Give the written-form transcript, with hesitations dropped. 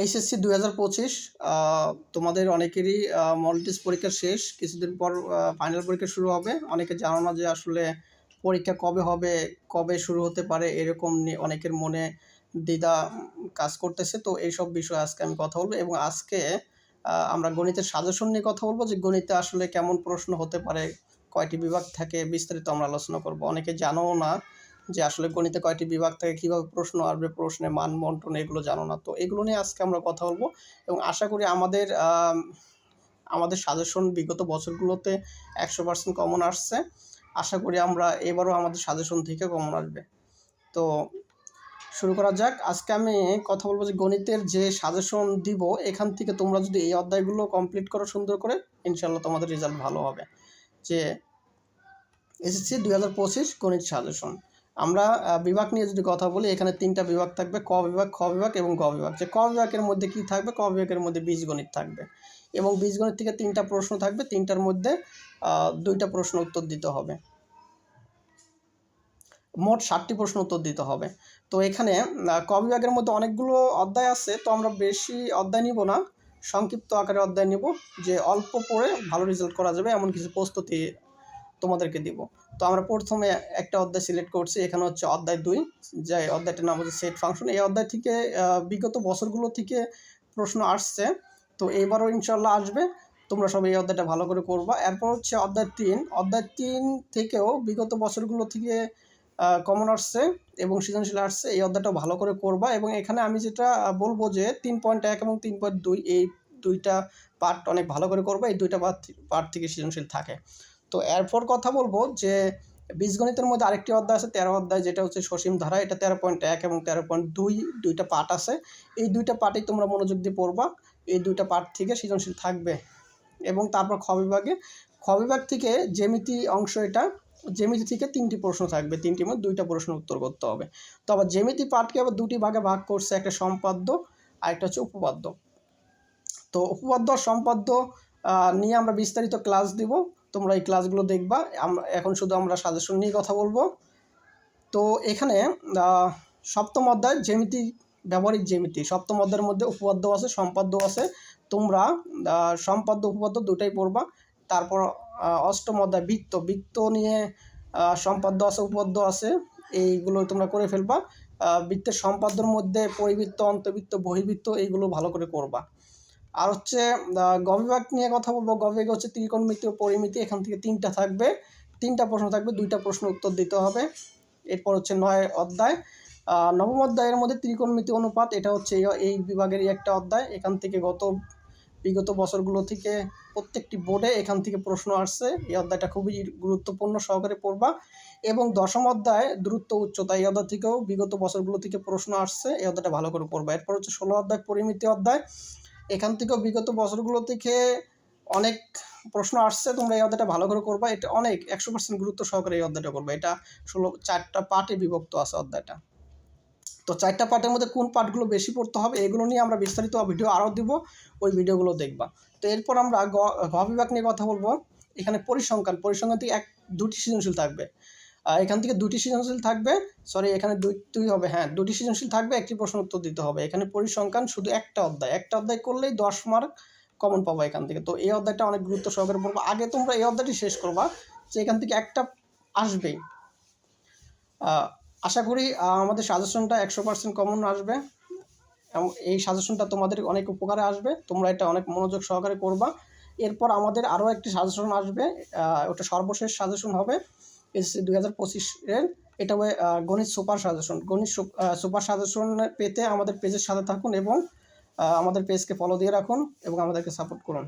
HSC 2025 তোমাদের অনেকেরই model test পরীক্ষা শেষ। কিছুদিন পর ফাইনাল পরীক্ষা শুরু হবে। অনেকে জানো না যে আসলে পরীক্ষা কবে হবে, কবে শুরু হতে পারে, এরকম নিয়ে অনেকের মনে দ্বিধা কাজ করতেছে। তো এইসব বিষয়ে আজকে আমি কথা বলবো এবং আজকে আমরা গণিতের সাজেশন নিয়ে কথা বলবো যে গণিতে আসলে কেমন প্রশ্ন হতে পারে, কয়টি বিভাগ থাকে, বিস্তারিত আমরা আলোচনা করব। অনেকে জানোও না যে আসলে গণিতে কয়টি বিভাগ থাকে, কীভাবে প্রশ্ন আসবে, প্রশ্নের মান বন্টন এগুলো জানো না। তো এগুলো নিয়ে আজকে আমরা কথা বলবো এবং আশা করি আমাদের সাজেশন বিগত বছরগুলোতে 100% কমন আসছে। আশা করি আমরা এবারও আমাদের সাজেশন থেকে কমন আসবে। তো শুরু করা যাক। আজকে আমি কথা বলবো যে গণিতের যে সাজেশন দিব, এখান থেকে তোমরা যদি এই অধ্যায়গুলো কমপ্লিট করো সুন্দর করে, ইনশাল্লাহ তোমাদের রেজাল্ট ভালো হবে। যে এসএসসি 2025 গণিত সাজেশন। আমরা বিভাগ নিয়ে যদি কথা বলি, এখানে 3টা বিভাগ থাকবে, ক বিভাগ, খ বিভাগ এবং গ বিভাগ। যে ক বিভাগের মধ্যে কি থাকবে, ক বিভাগের মধ্যে বীজগণিত থাকবে এবং বীজগণিত থেকে 3টা প্রশ্ন থাকবে, 3টার মধ্যে 2টা প্রশ্ন উত্তর দিতে হবে। মোট 60টি প্রশ্ন উত্তর দিতে হবে। তো এখানে ক বিভাগের মধ্যে অনেকগুলো অধ্যায় আছে, তো আমরা বেশি অধ্যায় নিব না, সংক্ষিপ্ত আকারে অধ্যায় নিব, যে অল্প পড়ে ভালো রেজাল্ট করা যাবে এমন কিছু প্রস্তুতি তোমাদেরকে দিব। তো আমরা প্রথমে একটা অধ্যায় সিলেক্ট করছি, এখানে হচ্ছে অধ্যায় 2, যে অধ্যায়টার নাম হচ্ছে সেট ফাংশন। এই অধ্যায় থেকে বিগত বছরগুলো থেকে প্রশ্ন আসছে, তো এবারও ইনশাল্লাহ আসবে। তোমরা সব এই অধ্যায়টা ভালো করে করবা। এরপর হচ্ছে অধ্যায় 3। অধ্যায় 3 থেকেও বিগত বছরগুলো থেকে কমন আসছে এবং সৃজনশীল আসছে। এই অধ্যায়টা ভালো করে করবা এবং এখানে আমি যেটা বলবো যে 3.1 এবং 3.2 এই 2টা পার্ট অনেক ভালো করে করবা। এই 2টা পার্ট থেকে সৃজনশীল থাকে। তো এরপর কথা বলবো যে বীজগণিতের মধ্যে আরেকটি অধ্যায় আছে, 13 অধ্যায়, যেটা হচ্ছে সসীম ধারা। এটা 13.1 এবং 13.2 2টা পার্ট আছে। এই 2টা পার্টেই তোমরা মনোযোগ দিয়ে পড়বা। এই 2টা পার্ট থেকে সৃজনশীল থাকবে। এবং তারপর খ বিভাগ থেকে জ্যামিতি অংশ, এটা জ্যামিতি থেকে 3টি প্রশ্ন থাকবে, 3টির মধ্যে 2টা প্রশ্ন উত্তর করতে হবে। তো আবার জ্যামিতি পার্টকে আবার 2টি ভাগে ভাগ করছে, একটা সম্পাদ্য আর একটা হচ্ছে উপপাদ্য। তো উপপাদ্য আর সম্পাদ্য নিয়ে আমরা বিস্তারিত ক্লাস দিব, তোমরা এই ক্লাসগুলো দেখবা। এখন শুধু আমরা সাজেশন নিয়ে কথা বলবো। তো এখানে সপ্তম অধ্যায় জ্যামিতি, ব্যবহারিক জ্যামিতি, সপ্তম অধ্যায়ের মধ্যে উপপাদ্য আছে, সম্পাদ্য আছে। তোমরা সম্পাদ্য উপপাদ্য দুটাই পড়বা। তারপর অষ্টম অধ্যায় বৃত্ত নিয়ে সম্পাদ্য আছে, উপপাদ্য আছে, এইগুলো তোমরা করে ফেলবা। বৃত্তের সম্পাদ্যর মধ্যে পরিবৃত্ত, অন্তর্বৃত্ত, বহির্বৃত্ত, এইগুলো ভালো করে করবা। আর হচ্ছে গ বিভাগ নিয়ে কথা বলবো। গ বিভাগে হচ্ছে ত্রিকোণমিতি ও পরিমিতি। এখান থেকে 3টা থাকবে, 3টা প্রশ্ন থাকবে, 2টা প্রশ্ন উত্তর দিতে হবে। এরপর হচ্ছে 9 অধ্যায়, নবম অধ্যায়ের মধ্যে ত্রিকোণমিতি অনুপাত। এটা হচ্ছে এই বিভাগেরই একটা অধ্যায়। এখান থেকে বিগত বছরগুলো থেকে প্রত্যেকটি বোর্ডে এখান থেকে প্রশ্ন আসছে। এই অধ্যায়টা খুবই গুরুত্বপূর্ণ, সহকারে পড়বা। এবং দশম অধ্যায় দূরত্ব উচ্চতা, এই অধ্যায় থেকেও বিগত বছরগুলো থেকে প্রশ্ন আসছে। এই অধ্যায়টা ভালো করে পড়বা। এরপর হচ্ছে 16 অধ্যায় পরিমিতি অধ্যায়। এখান থেকেও বিগত বছরগুলো থেকে অনেক প্রশ্ন আসছে, তোমরা এই অধ্যায়টা ভালো করে করবা। এটা অনেক 100% গুরুত্ব সহকারে এই অধ্যায়টা করবা। এটা 4টা পার্টে বিভক্ত আছে অধ্যায়টা। তো 4টা পার্টের মধ্যে কোন পার্টগুলো বেশি পড়তে হবে, এগুলো নিয়ে আমরা বিস্তারিত ভিডিও আরও দিব, ওই ভিডিওগুলো দেখবা। তো এরপর আমরা ঘ বিভাগ নিয়ে কথা বলবো। এখানে পরিসংখ্যান থেকে 2টি সৃজনশীল থাকবে। এখান থেকে 2টি সৃজনশীল থাকবে, এখানে 2টি হবে, হ্যাঁ 2টি সৃজনশীল থাকবে, একটি প্রশ্ন উত্তর দিতে হবে। এখানে পরিসংখ্যান শুধু একটা অধ্যায় করলেই 10 মার্ক কমন পাবো এখান থেকে। তো এই অধ্যায়টা অনেক গুরুত্ব সহকারে পড়বো। আগে তোমরা এই অধ্যায়টি শেষ করবা, যে এখান থেকে একটা আসবেই। আশা করি আমাদের সাজেশনটা 100% কমন আসবে এবং এই সাজেশনটা তোমাদের অনেক উপকারে আসবে। তোমরা এটা অনেক মনোযোগ সহকারে করবা। এরপর আমাদের আরও একটি সাজেশন আসবে, ওটা সর্বশেষ সাজেশন হবে এসএসসি 2025-এর। এটা হবে গণিত সুপার সাজেশন। গণিত সুপার সাজেশন পেতে আমাদের পেজের সাথে থাকুন এবং আমাদের পেজকে ফলো দিয়ে রাখুন এবং আমাদেরকে সাপোর্ট করুন।